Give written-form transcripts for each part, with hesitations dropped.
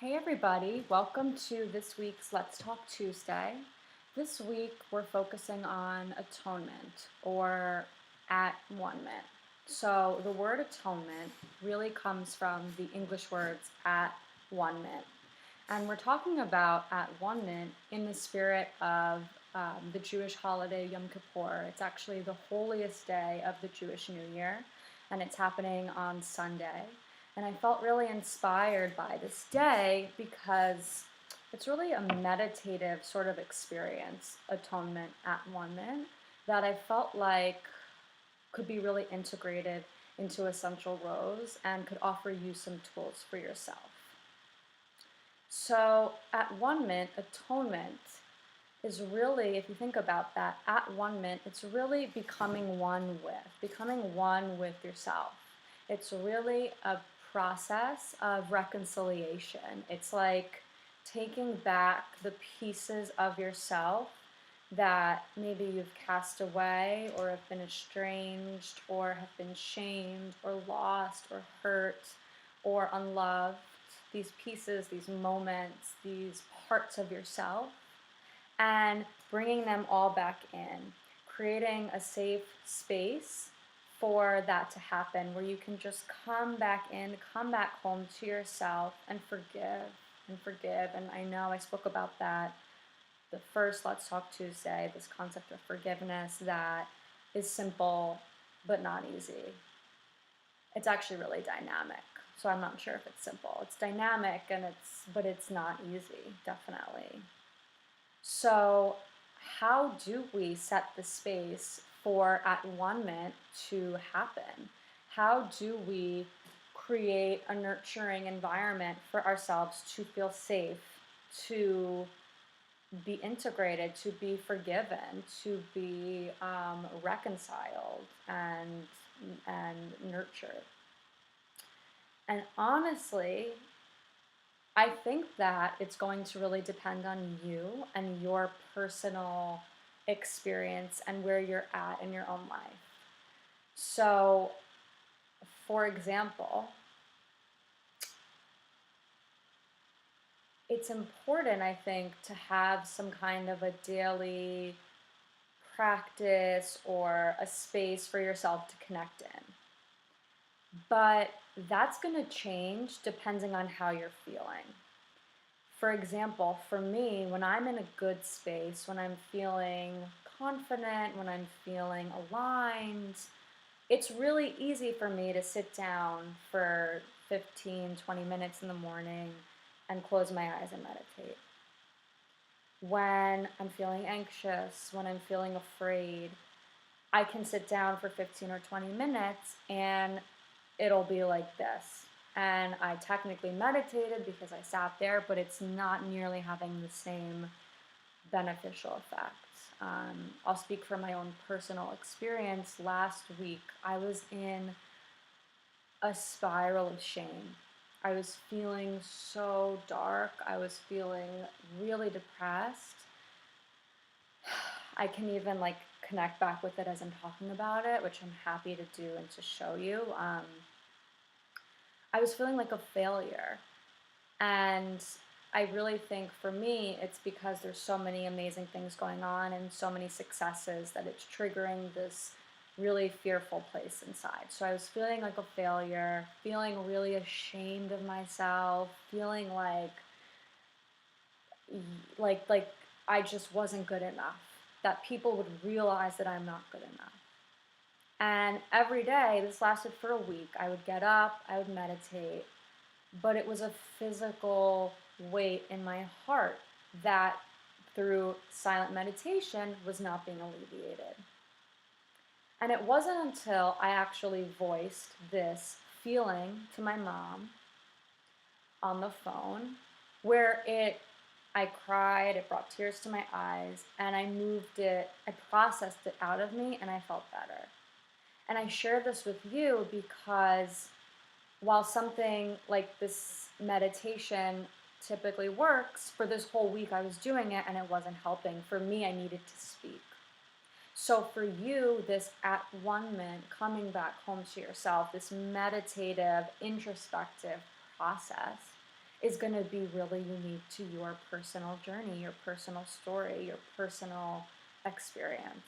Hey everybody, welcome to this week's Let's Talk Tuesday. This week we're focusing on atonement or at-one-ment. So the word atonement really comes from the English words at-one-ment. And we're talking about at-one-ment in the spirit of the Jewish holiday Yom Kippur. It's actually the holiest day of the Jewish New Year, and it's happening on Sunday. And I felt really inspired by this day because it's really a meditative sort of experience, atonement at-one-ment, that I felt like could be really integrated into Essential Rose and could offer you some tools for yourself. So at-one-ment, atonement, is really, if you think about that, at-one-ment, it's really becoming one with yourself. It's really a process of reconciliation. It's like taking back the pieces of yourself that maybe you've cast away or have been estranged or have been shamed or lost or hurt or unloved. These pieces, these moments, these parts of yourself, and bringing them all back in, creating a safe space for that to happen, where you can just come back in, come back home to yourself and forgive and forgive. And I know I spoke about that the first Let's Talk Tuesday, this concept of forgiveness that is simple but not easy. It's actually really dynamic. So I'm not sure if it's simple. It's dynamic but it's not easy, definitely. So how do we set the space for at-one-ment to happen? How do we create a nurturing environment for ourselves to feel safe, to be integrated, to be forgiven, to be reconciled and nurtured? And honestly, I think that it's going to really depend on you and your personal experience and where you're at in your own life. So, for example, it's important, I think, to have some kind of a daily practice or a space for yourself to connect in. But that's going to change depending on how you're feeling. For example, for me, when I'm in a good space, when I'm feeling confident, when I'm feeling aligned, it's really easy for me to sit down for 15, 20 minutes in the morning and close my eyes and meditate. When I'm feeling anxious, when I'm feeling afraid, I can sit down for 15 or 20 minutes and it'll be like this. And I technically meditated because I sat there, but it's not nearly having the same beneficial effects. I'll speak from my own personal experience. Last week, I was in a spiral of shame. I was feeling so dark. I was feeling really depressed. I can even connect back with it as I'm talking about it, which I'm happy to do and to show you. I was feeling like a failure. And I really think for me, it's because there's so many amazing things going on and so many successes that it's triggering this really fearful place inside. So I was feeling like a failure, feeling really ashamed of myself, feeling like I just wasn't good enough, that people would realize that I'm not good enough. And every day, this lasted for a week, I would get up, I would meditate, but it was a physical weight in my heart that through silent meditation was not being alleviated. And it wasn't until I actually voiced this feeling to my mom on the phone where I cried, it brought tears to my eyes, and I processed it out of me, and I felt better. And I share this with you because while something like this meditation typically works, for this whole week I was doing it and it wasn't helping. For me, I needed to speak. So for you, this at-one-ment, coming back home to yourself, this meditative, introspective process is going to be really unique to your personal journey, your personal story, your personal experience.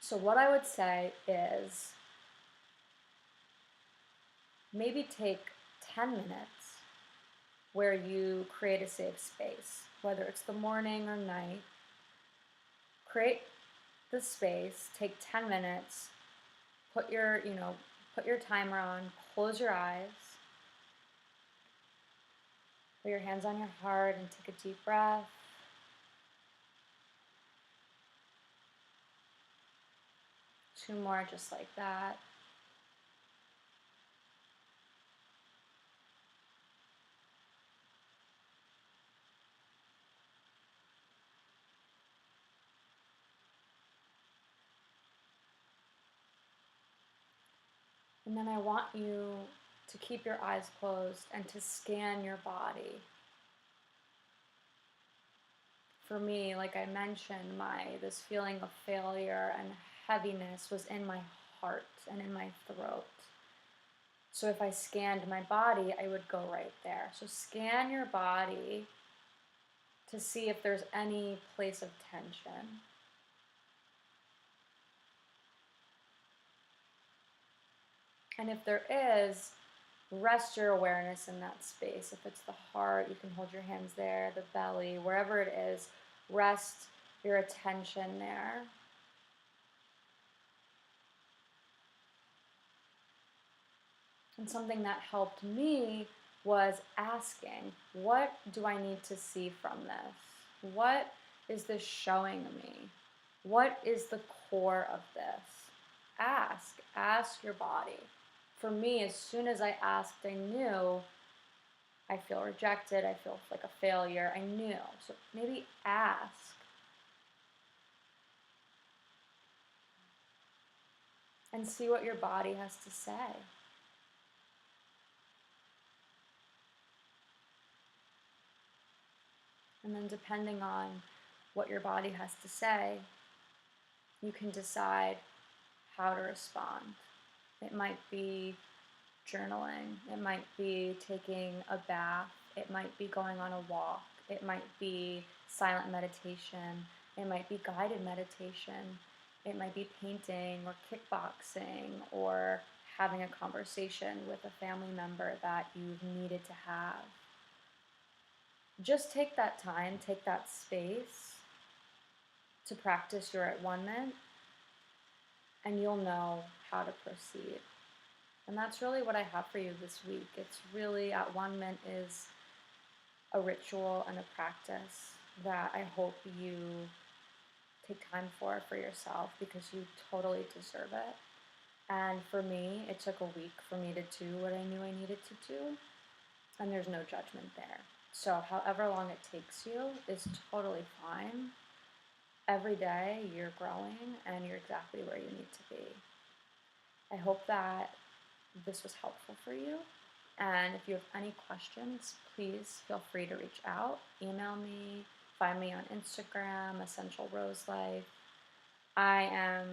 So what I would say is maybe take 10 minutes where you create a safe space, whether it's the morning or night. Create the space, take 10 minutes, put your timer on, close your eyes, put your hands on your heart and take a deep breath. Two more just like that. And then I want you to keep your eyes closed and to scan your body. For me, like I mentioned, this feeling of failure and heaviness was in my heart and in my throat. So if I scanned my body, I would go right there. So scan your body to see if there's any place of tension. And if there is, rest your awareness in that space. If it's the heart, you can hold your hands there, the belly, wherever it is, rest your attention there. And something that helped me was asking, what do I need to see from this? What is this showing me? What is the core of this? Ask your body. For me, as soon as I asked, I knew I feel rejected, I feel like a failure, I knew. So maybe ask. And see what your body has to say. And then depending on what your body has to say, you can decide how to respond. It might be journaling. It might be taking a bath. It might be going on a walk. It might be silent meditation. It might be guided meditation. It might be painting or kickboxing or having a conversation with a family member that you've needed to have. Just take that time, take that space to practice your At-One-Ment, and you'll know how to proceed. And that's really what I have for you this week. It's really, At-One-Ment is a ritual and a practice that I hope you take time for yourself, because you totally deserve it. And for me, it took a week for me to do what I knew I needed to do, and there's no judgment there. So however long it takes you is totally fine. Every day you're growing and you're exactly where you need to be. I hope that this was helpful for you. And if you have any questions, please feel free to reach out. Email me, find me on Instagram, Essential Rose Life. I am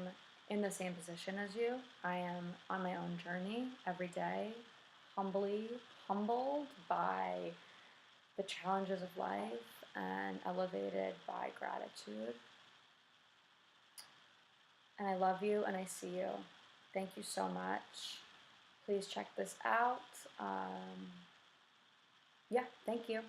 in the same position as you. I am on my own journey every day, humbly humbled by the challenges of life and elevated by gratitude. And I love you and I see you. Thank you so much. Please check this out. Yeah, thank you.